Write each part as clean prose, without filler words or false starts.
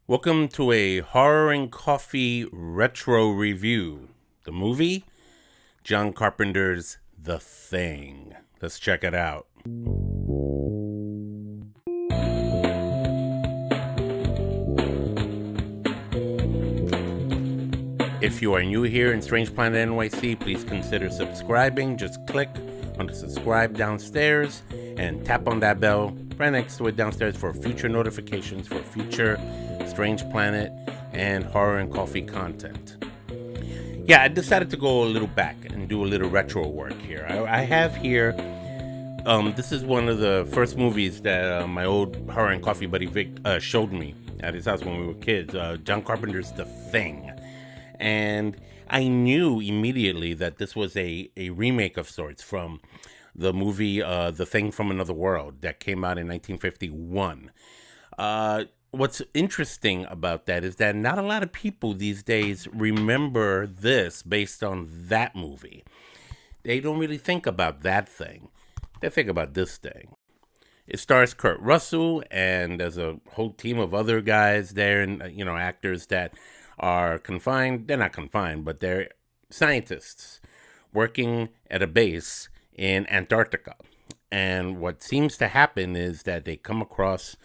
Welcome to a Horror and Coffee retro review. The movie, John Carpenter's The Thing. Let's check it out. If you are new here in Strange Planet NYC, please consider subscribing. Just click on the subscribe downstairs and tap on that bell right next to it downstairs for future notifications for future Strange Planet and Horror and Coffee content. Yeah, I decided to go a little back and do a little retro work here. I have here, this is one of the first movies that my old Horror and Coffee buddy Vic showed me at his house when we were kids. John Carpenter's The Thing. And I knew immediately that this was a remake of sorts from the movie The Thing from Another World that came out in 1951. What's interesting about that is that not a lot of people these days remember this based on that movie. They don't really think about that thing. They think about this thing. It stars Kurt Russell, and there's a whole team of other guys there, and actors that are confined. They're not confined, but they're scientists working at a base in Antarctica. And what seems to happen is that they come across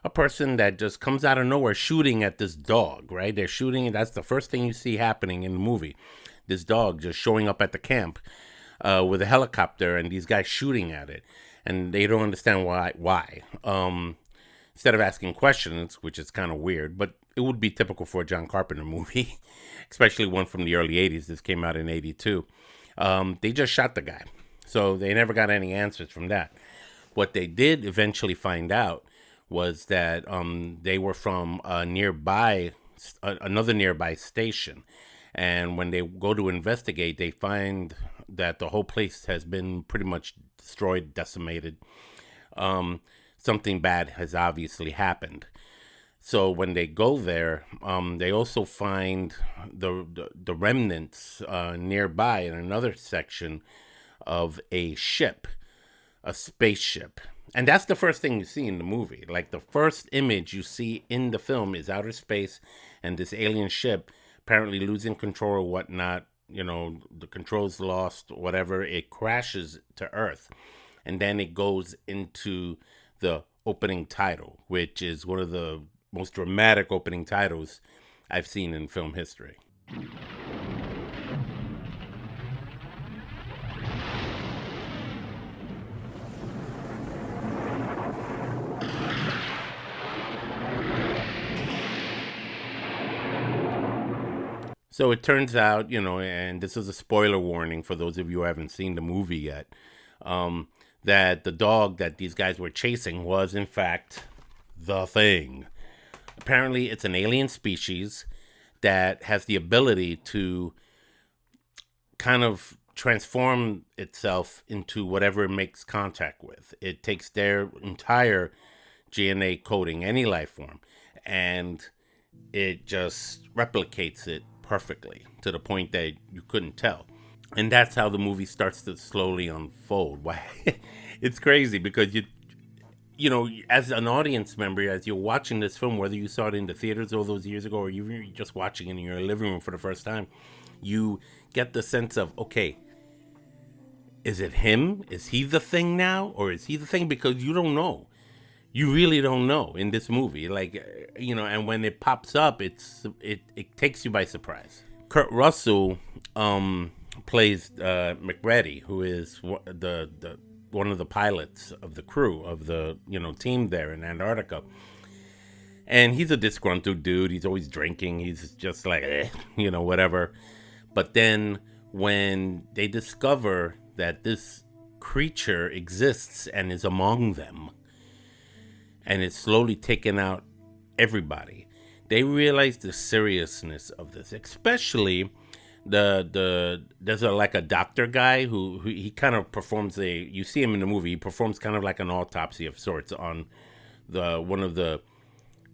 a person that just comes out of nowhere shooting at this dog, right? They're shooting, and that's the first thing you see happening in the movie. This dog just showing up at the camp with a helicopter, and these guys shooting at it. And they don't understand why. Instead of asking questions, which is kind of weird, but it would be typical for a John Carpenter movie, especially one from the early 80s. This came out in 82. They just shot the guy. So they never got any answers from that. What they did eventually find out was that they were from another nearby station. And when they go to investigate, they find that the whole place has been pretty much destroyed, decimated. Something bad has obviously happened. So when they go there, they also find the remnants nearby in another section of a ship, a spaceship. And that's the first thing you see in the movie. Like, the first image you see in the film is outer space and this alien ship apparently losing control or whatnot. The controls lost, whatever. It crashes to Earth. And then it goes into the opening title, which is one of the most dramatic opening titles I've seen in film history. So it turns out, and this is a spoiler warning for those of you who haven't seen the movie yet, that the dog that these guys were chasing was, in fact, the Thing. Apparently, it's an alien species that has the ability to kind of transform itself into whatever it makes contact with. It takes their entire DNA coding, any life form, and it just replicates it perfectly to the point that you couldn't tell. And that's how the movie starts to slowly unfold. Why? It's crazy because you as an audience member, as you're watching this film, whether you saw it in the theaters all those years ago or you're just watching it in your living room for the first time, you get the sense of, okay, is it him? Is he the Thing now? Or is he the Thing? Because you don't know. You really don't know in this movie. And when it pops up, it takes you by surprise. Kurt Russell plays McReady, who is one of the pilots of the crew of the team there in Antarctica. And he's a disgruntled dude. He's always drinking. He's just like, whatever. But then when they discover that this creature exists and is among them, and it's slowly taking out everybody, they realize the seriousness of this. Especially there's a doctor guy who he kind of performs you see him in the movie. He performs kind of like an autopsy of sorts on one of the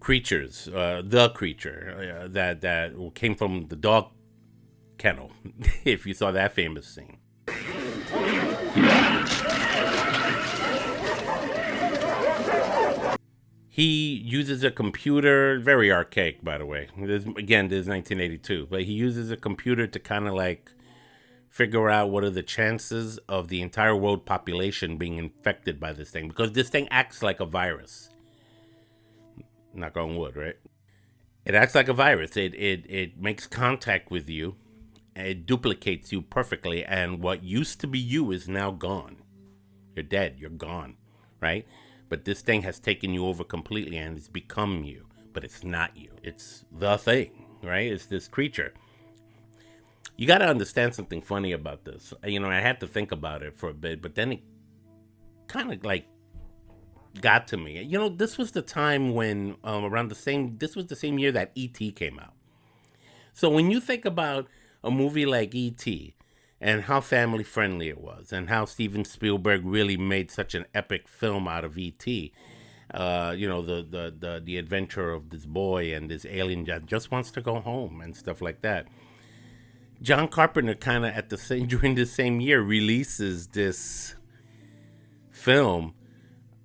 creatures, the creature that came from the dog kennel. If you saw that famous scene. He uses a computer, very archaic, by the way. This is 1982, but he uses a computer to kind of like figure out what are the chances of the entire world population being infected by this thing, because this thing acts like a virus. Knock on wood, right? It acts like a virus. It makes contact with you. It duplicates you perfectly, and what used to be you is now gone. You're dead. You're gone, right? But this thing has taken you over completely, and it's become you. But it's not you. It's the thing, right? It's this creature. You got to understand something funny about this. I had to think about it for a bit, but then it kind of like got to me. This was the time when this was the same year that E.T. came out. So when you think about a movie like E.T. and how family friendly it was, and how Steven Spielberg really made such an epic film out of E.T., the adventure of this boy and this alien that just wants to go home and stuff like that. John Carpenter kind of during the same year releases this film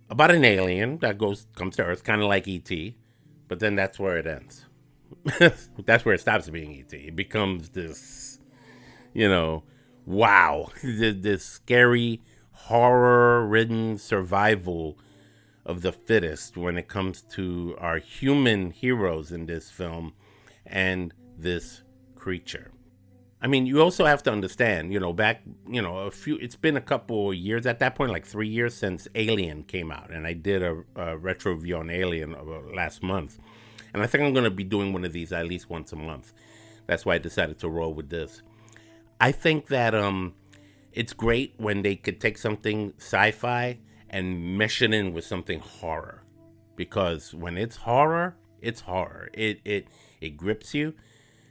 about an alien that comes to Earth, kind of like E.T., but then that's where it ends. That's where it stops being E.T. It becomes this, wow, this scary, horror-ridden survival of the fittest when it comes to our human heroes in this film and this creature. I mean, you also have to understand, it's been a couple of years at that point, like 3 years since Alien came out. And I did a retro review on Alien last month. And I think I'm going to be doing one of these at least once a month. That's why I decided to roll with this. I think that it's great when they could take something sci-fi and mesh it in with something horror. Because when it's horror, it's horror. It grips you.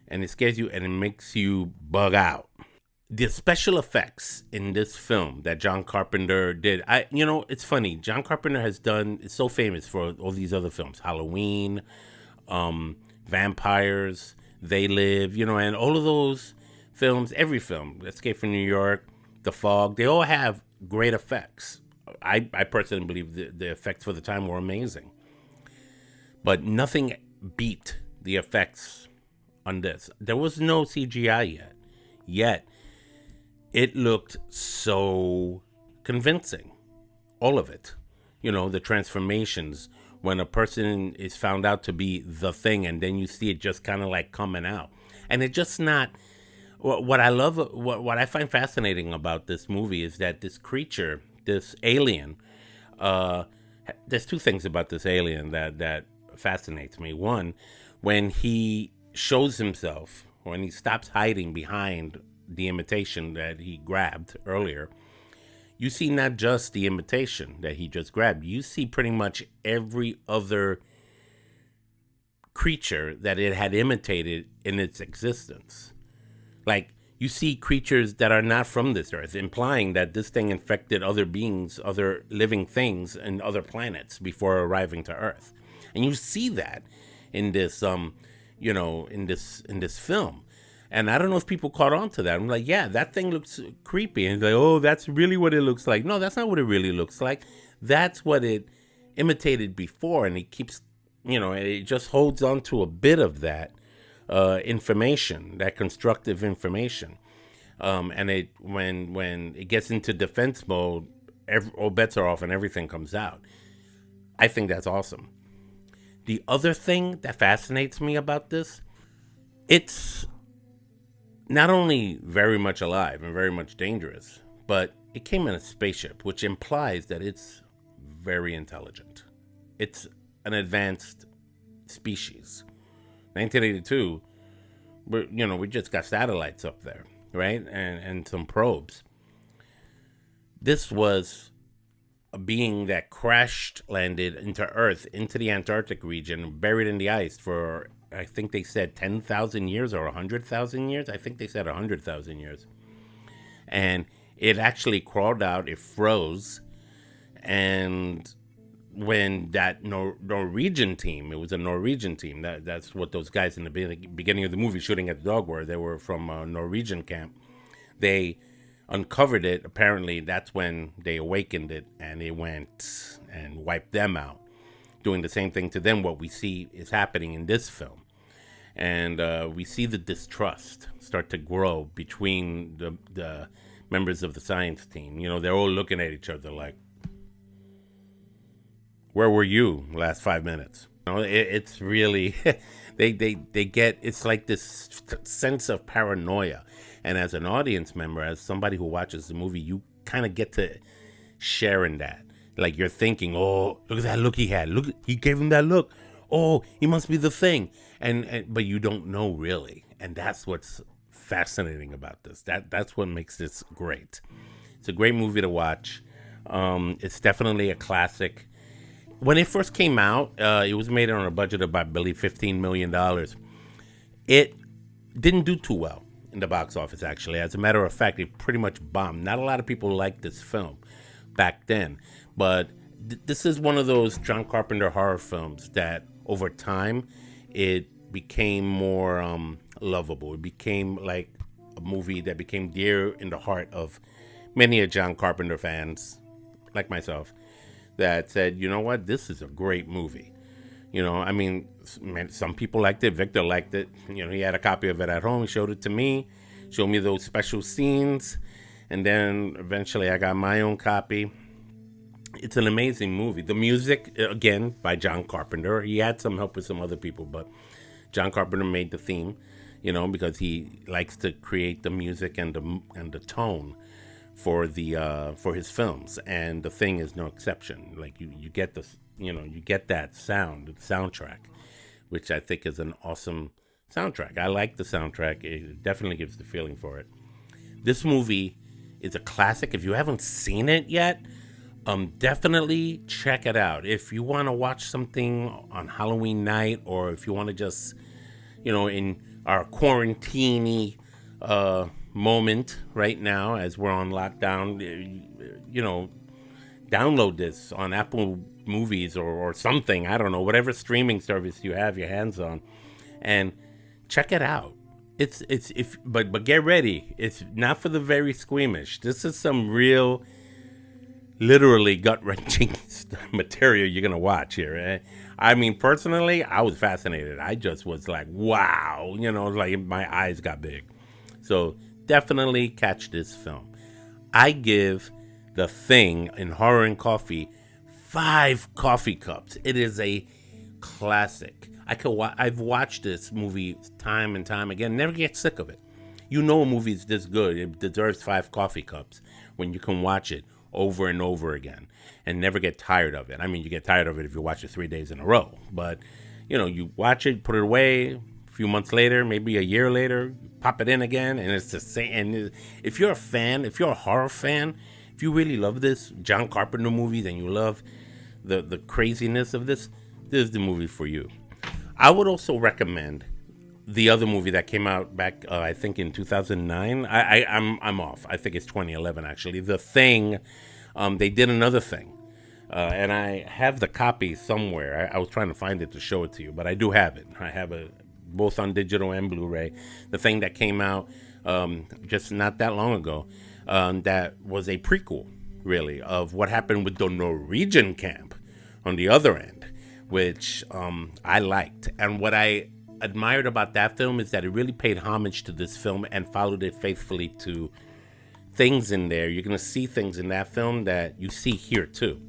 And it scares you, and it makes you bug out. The special effects in this film that John Carpenter did, it's funny. John Carpenter is so famous for all these other films, Halloween, Vampires, They Live, and all of those films, every film, Escape from New York, The Fog, they all have great effects. I personally believe the effects for the time were amazing. But nothing beat the effects on this. There was no CGI yet it looked so convincing, all of it. The transformations when a person is found out to be the thing, and then you see it just kind of like coming out, and it just not what I love. What I find fascinating about this movie is that this creature, this alien, there's two things about this alien that fascinates me. One, when he shows himself, when he stops hiding behind the imitation that he grabbed earlier, you see not just the imitation that he just grabbed, you see pretty much every other creature that it had imitated in its existence. Like, you see creatures that are not from this earth, implying that this thing infected other beings, other living things, and other planets before arriving to Earth. And you see that in this in this film. And I don't know if people caught on to that. I'm like, yeah, that thing looks creepy. And it's like, oh, that's really what it looks like. No, that's not what it really looks like. That's what it imitated before. And it keeps, it just holds on to a bit of that information, that constructive information. And when it gets into defense mode, all bets are off and everything comes out. I think that's awesome. The other thing that fascinates me about this, it's not only very much alive and very much dangerous, but it came in a spaceship, which implies that it's very intelligent. It's an advanced species. 1982, we just got satellites up there, right? And some probes. This was a being that landed into Earth, into the Antarctic region, buried in the ice for, I think they said 10,000 years or 100,000 years. I think they said 100,000 years. And it actually crawled out, it froze, and when that Norwegian team, it was a Norwegian team, that's what those guys in the beginning of the movie shooting at the dog were. They were from a Norwegian camp. They uncovered it. Apparently, that's when they awakened it, and it went and wiped them out. doing the same thing to them, what we see is happening in this film. And we see the distrust start to grow between the members of the science team. You know, they're all looking at each other like, where were you last 5 minutes? You know, it's really, they get, it's like this sense of paranoia. And as an audience member, as somebody who watches the movie, you kind of get to share in that. Like you're thinking, oh, look at that look he had. Look, he gave him that look. Oh, he must be the thing. And but you don't know really. And that's what's fascinating about this. That's what makes this great. It's a great movie to watch. It's definitely a classic. When it first came out, it was made on a budget of, I believe, $15 million. It didn't do too well in the box office, actually. As a matter of fact, it pretty much bombed. Not a lot of people liked this film back then. But this is one of those John Carpenter horror films that over time, it became more lovable. It became like a movie that became dear in the heart of many a John Carpenter fans, like myself, that said, you know what, this is a great movie. You know, I mean, some people liked it. Victor liked it. You know, he had a copy of it at home. He showed it to me, showed me those special scenes. And then eventually I got my own copy. It's an amazing movie. The music, again, by John Carpenter. He had some help with some other people, but John Carpenter made the theme, you know, because he likes to create the music and the tone for his films. And The Thing is no exception. Like you get this, you know, you get that sound, the soundtrack, which I think is an awesome soundtrack. I like the soundtrack. It definitely gives the feeling for it. This movie is a classic. If you haven't seen it yet, definitely check it out. If you want to watch something on Halloween night, or if you want to just, you know, in our quarantine moment right now as we're on lockdown, you know, download this on Apple Movies or something. I don't know, whatever streaming service you have your hands on, and check it out. But get ready. It's not for the very squeamish. This is some real, literally gut-wrenching material you're gonna watch here. Eh? I mean, personally, I was fascinated. I just was like, wow, you know, like my eyes got big. So definitely catch this film. I give The Thing in Horror and Coffee 5 coffee cups. It is a classic. I've watched this movie time and time again. Never get sick of it. You know a movie's this good. It deserves 5 coffee cups when you can watch it over and over again and never get tired of it. I mean, you get tired of it if you watch it 3 days in a row. But, you know, you watch it, put it away, a few months later, maybe a year later, pop it in again, and it's the same. And if you're a fan, if you're a horror fan, if you really love this John Carpenter movies and you love the craziness of this is the movie for you. I would also recommend the other movie that came out back, I think in 2009. I'm off. I think it's 2011 actually. The Thing. They did another Thing, and I have the copy somewhere. I was trying to find it to show it to you, but I do have it. I have it both on digital and Blu-ray. The Thing that came out just not that long ago, that was a prequel, really, of what happened with the Norwegian camp on the other end, which I liked. And what I admired about that film is that it really paid homage to this film and followed it faithfully to things in there. You're going to see things in that film that you see here too.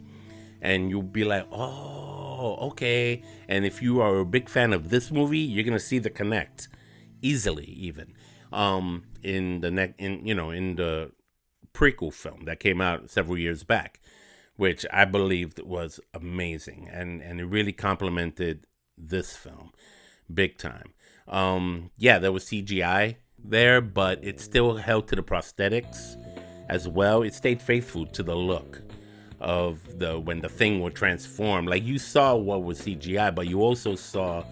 And you'll be like, oh, okay. And if you are a big fan of this movie, you're going to see the connect easily even in the prequel film that came out several years back, which I believed was amazing. And it really complemented this film big time. There was CGI there, but it still held to the prosthetics as well. It stayed faithful to the look of when the Thing would transform. Like, you saw what was CGI, but you also saw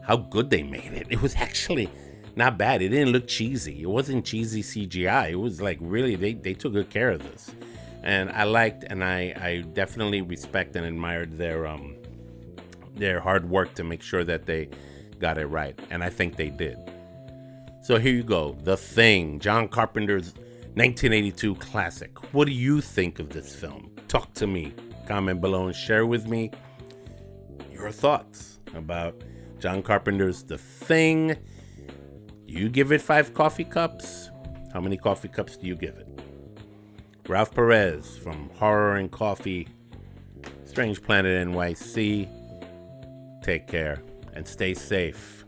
how good they made it. It was actually not bad. It didn't look cheesy. It wasn't cheesy CGI. It was like, really, they took good care of this. And I liked, and I definitely respect and admired their hard work to make sure that they got it right. And I think they did. So here you go. The Thing, John Carpenter's 1982 classic. What do you think of this film? Talk to me. Comment below and share with me your thoughts about John Carpenter's The Thing. You give it 5 coffee cups? How many coffee cups do you give it? Ralph Perez from Horror and Coffee, Strange Planet NYC. Take care and stay safe.